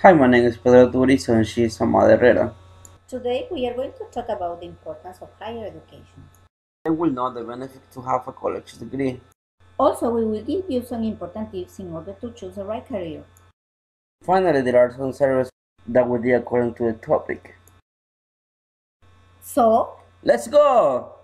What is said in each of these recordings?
Hi, my name is Pedro Touriz and she is Amada. Today we are going to talk about the importance of higher education. I will know the benefit to have a college degree. Also, we will give you some important tips in order to choose the right career. Finally, there are some services that will be according to the topic. So, Let's go!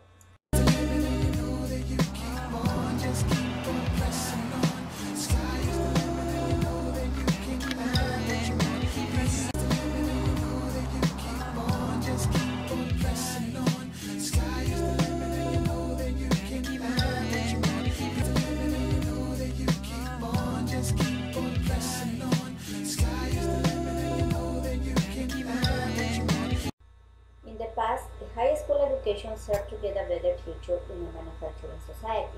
in the past, the high school education served to get a better future in a manufacturing society.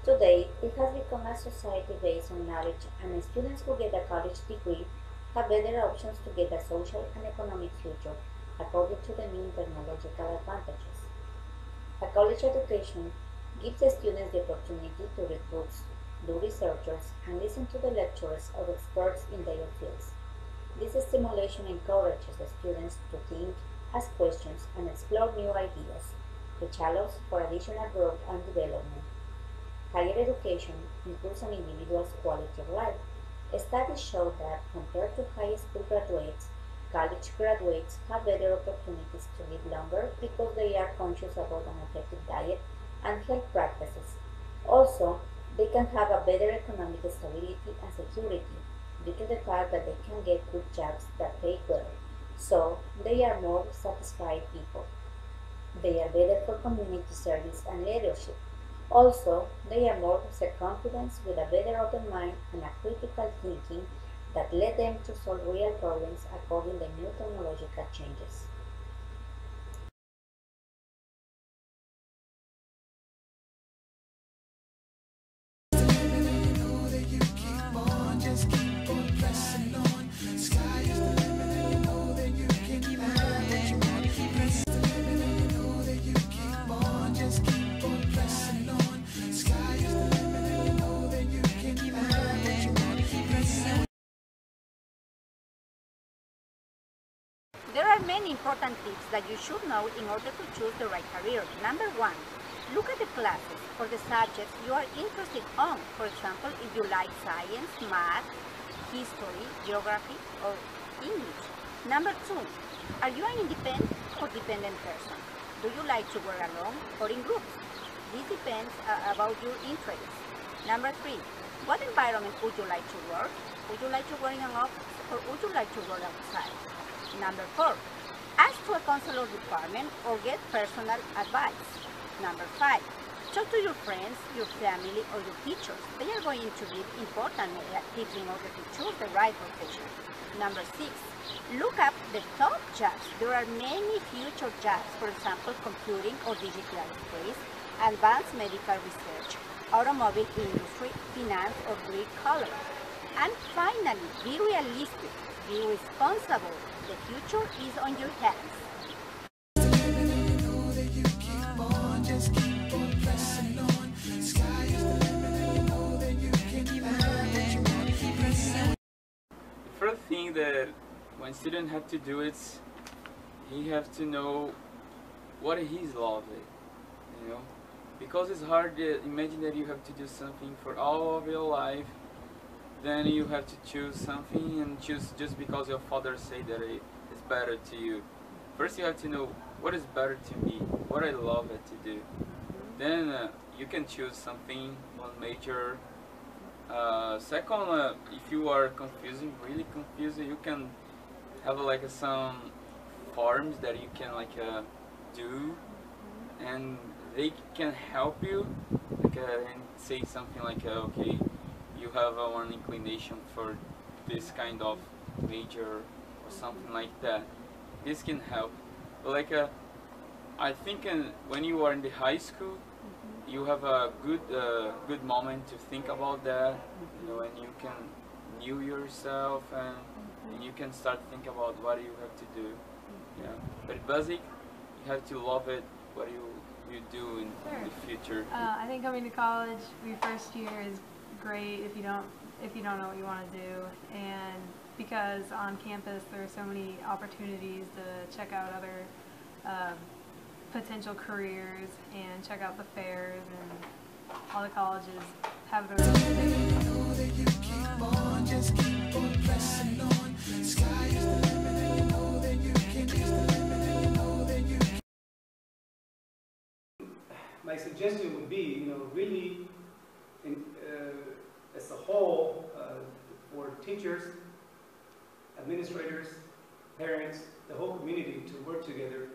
Today, it has become a society based on knowledge, and students who get a college degree have better options to get a social and economic future according to the new technological advantages. A college education gives the students the opportunity to read books, do researches, and listen to the lectures of experts in their fields. This stimulation encourages the students to think, ask questions, and explore new ideas, which allows for additional growth and development. Higher education improves an individual's quality of life. Studies show that compared to high school graduates, college graduates have better opportunities to live longer because they are conscious about an effective diet and health practices. Also, they can have a better economic stability and security due to the fact that they can get good jobs that pay well. So, they are more satisfied people. They are better for community service and leadership. Also, they are more self-confident with a better open mind and a critical thinking that led them to solve real problems according to new technological changes. There are many important tips that you should know in order to choose the right career. Number one, look at the classes or the subjects you are interested on. For example, if you like science, math, history, geography, or English. Number two, are you an independent or dependent person? Do you like to work alone or in groups? This depends about your interests. Number three, what environment would you like to work? Would you like to work in an office or would you like to work outside? Number four, ask to a counselor department or get personal advice. Number five, talk to your friends, your family, or your teachers. They are going to give important tips in order to choose the right profession. Number six, look up the top jobs. There are many future jobs, for example, computing or digital space, advanced medical research, automobile industry, finance, or green color. And finally, be realistic, be responsible. The future is on your hands. The first thing that one student have to do is he have to know what he's loved, you know, because it's hard to imagine that you have to do something for all of your life, then you have to choose something and choose just because your father say that it is better to you. First you have to know what is better to me, what I love it to do. Then you can choose something, one major. Second, if you are confusing, really confused, you can have like some forms that you can do, and they can help you and say something like okay, you have one inclination for this kind of major or something like that. This can help. But I think when you are in the high school, you have a good moment to think about that, you know, and you can know yourself, and you can start think about what you have to do. Yeah, but basic, you have to love it. What you do in the future. I think coming to college, your first year is great if you don't know what you want to do, and because on campus there are so many opportunities to check out other potential careers and check out the fairs, and all the colleges have their own thing. My suggestion would be, really, as a whole, for teachers, administrators, parents, the whole community to work together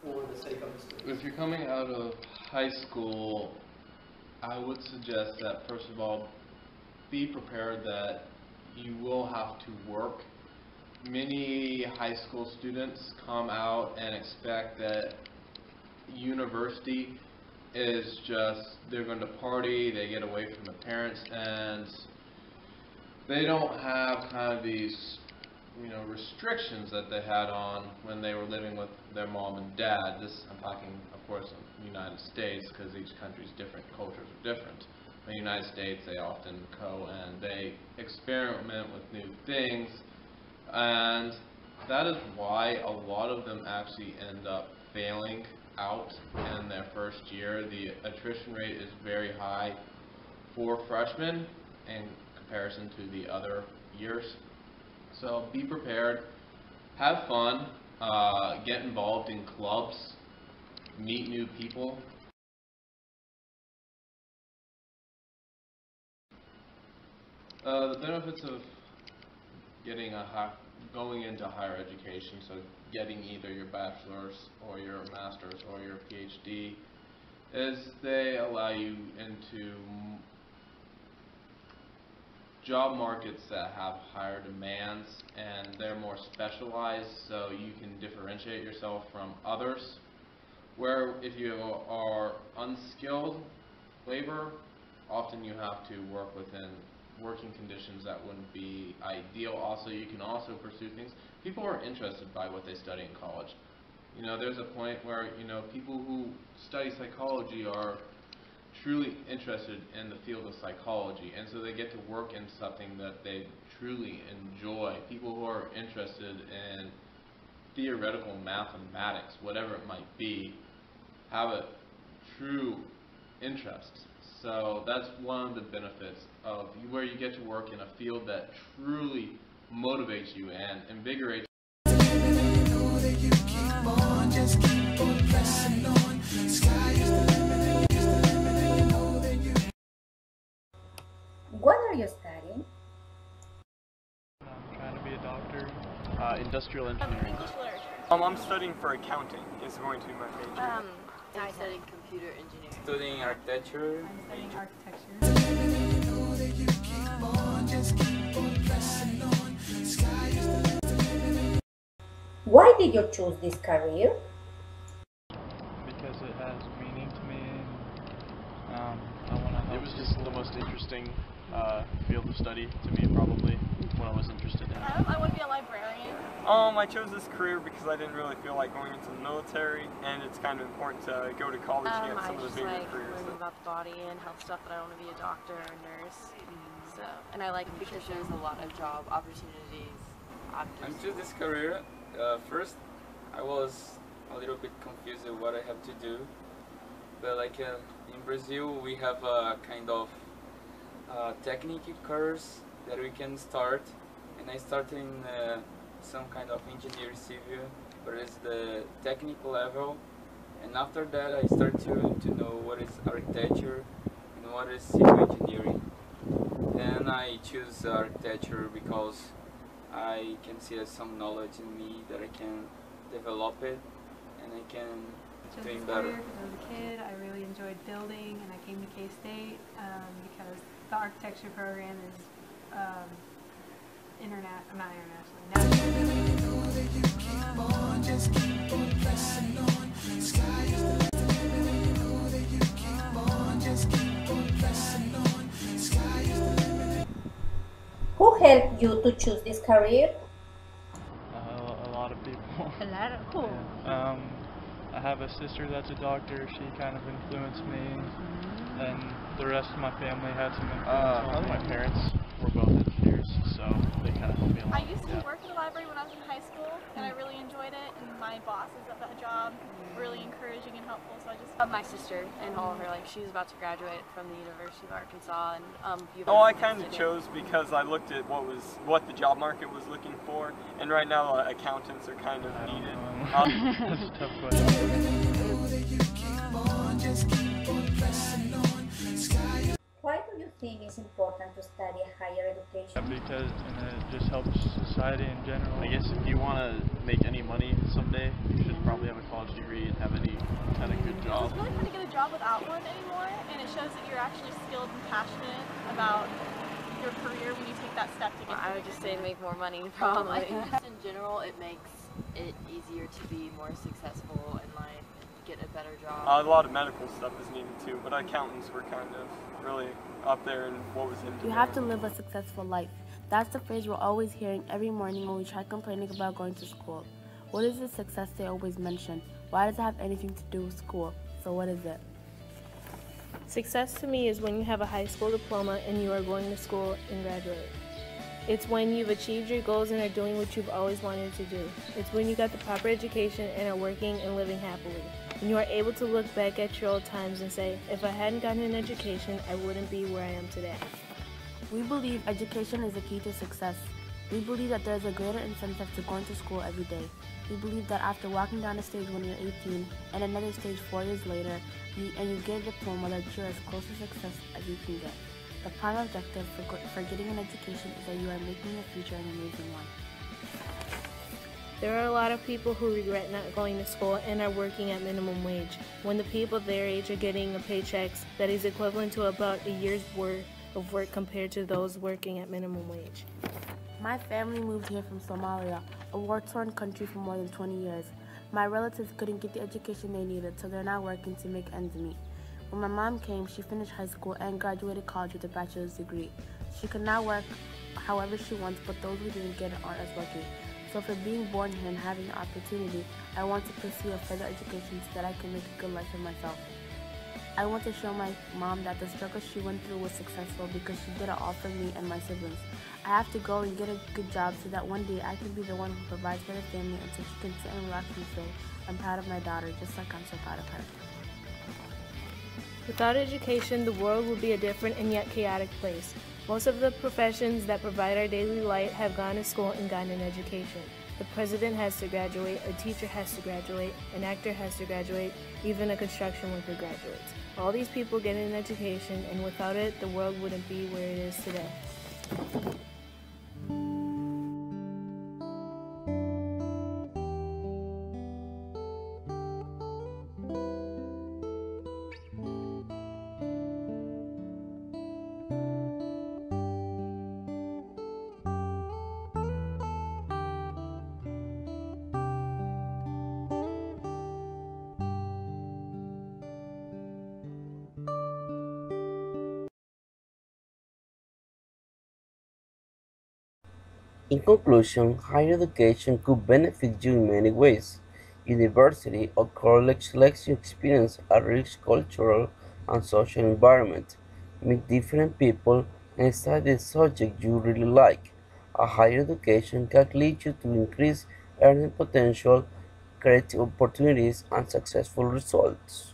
for the sake of the students. If you're coming out of high school, I would suggest that, first of all, be prepared that you will have to work. Many high school students come out and expect that university is just, they're going to party, they get away from the parents, and they don't have kind of these restrictions that they had on when they were living with their mom and dad. This, I'm talking, of course, in the United States, because each country's different, cultures are different. In the United States, they often go and they experiment with new things, and that is why a lot of them actually end up failing out in their first year. The attrition rate is very high for freshmen in comparison to the other years. So be prepared, have fun, get involved in clubs, meet new people. The benefits of going into higher education, so getting either your bachelor's or your master's or your PhD, is they allow you into job markets that have higher demands, and they're more specialized, so you can differentiate yourself from others. Where if you are unskilled labor, often you have to work within working conditions that wouldn't be ideal. Also, you can also pursue things. People are interested by what they study in college. There's a point where people who study psychology are truly interested in the field of psychology, and so they get to work in something that they truly enjoy. People who are interested in theoretical mathematics, whatever it might be, have a true interest. So that's one of the benefits of where you get to work in a field that truly motivates you and invigorates. What are you studying? I'm trying to be a doctor. Industrial engineering. English literature. I'm studying for accounting. It's going to be my major. I'm studying computer engineering. Studying architecture. I'm studying architecture. Why did you choose this career? Because it has meaning to me, and I want to help. It was just the most interesting field of study to me, probably, what I was interested in. I want to be a librarian. I chose this career because I didn't really feel like going into the military, and it's kind of important to go to college to get some of the bigger careers. I learning about the body and health stuff, but I want to be a doctor or a nurse. So, and I like it because there's a lot of job opportunities. I chose this career. First, I was a little bit confused with what I have to do, but like in Brazil, we have a kind of technique course that we can start, and I started in some kind of engineering civil, but it's the technical level, and after that I start to know what is architecture and what is civil engineering. Then I choose architecture because I can see there's some knowledge in me that I can develop it and I can do it better. When I was a kid, I really enjoyed building, and I came to K-State because the architecture program is Who helped you to choose this career? A lot of people. A lot of cool. I have a sister that's a doctor. She kind of influenced me, and the rest of my family had some influence on me. My parents were both engineers, so they kind of helped me a lot. I used My sister and all her, like, she's about to graduate from the University of Arkansas and Oh, I kind of chose because I looked at what the job market was looking for, and right now accountants are kind of needed. That's a tough question. Why do you think it's important to study higher education? Because it just helps society in general. I guess if you want to make any money someday, you should probably have a college degree and have any kind of good job. It's really hard to get a job without one anymore, and it shows that you're actually skilled and passionate about your career when you take that step to get I would just say to make more money, probably. Just in general, it makes it easier to be more successful in life and get a better job. A lot of medical stuff is needed too, but accountants were kind of really up there in what was in demand. You have to live a successful life. That's the phrase we're always hearing every morning when we try complaining about going to school. What is the success they always mention? Why does it have anything to do with school? So what is it? Success to me is when you have a high school diploma and you are going to school and graduate. It's when you've achieved your goals and are doing what you've always wanted to do. It's when you got the proper education and are working and living happily. And you are able to look back at your old times and say, if I hadn't gotten an education, I wouldn't be where I am today. We believe education is the key to success. We believe that there is a greater incentive to going to school every day. We believe that after walking down a stage when you're 18 and another stage 4 years later, and you get a diploma, that you're as close to success as you can get. The prime objective for getting an education is that you are making your future an amazing one. There are a lot of people who regret not going to school and are working at minimum wage, when the people their age are getting a paycheck that is equivalent to about a year's worth of work compared to those working at minimum wage. My family moved here from Somalia, a war-torn country for more than 20 years. My relatives couldn't get the education they needed, so they're now working to make ends meet. When my mom came, she finished high school and graduated college with a bachelor's degree. She can now work however she wants, but those who didn't get it aren't as lucky. So for being born here and having the opportunity, I want to pursue a further education so that I can make a good life for myself. I want to show my mom that the struggle she went through was successful because she did it all for me and my siblings. I have to go and get a good job so that one day I can be the one who provides for the family and so she can sit and relax and say, I'm proud of my daughter, just like I'm so proud of her. Without education, the world will be a different and yet chaotic place. Most of the professions that provide our daily light have gone to school and gotten an education. The president has to graduate, a teacher has to graduate, an actor has to graduate, even a construction worker graduates. All these people get an education, and without it, the world wouldn't be where it is today. In conclusion, higher education could benefit you in many ways. University or college lets you experience a rich cultural and social environment, meet different people, and study a subject you really like. A higher education can lead you to increase earning potential, creative opportunities, and successful results.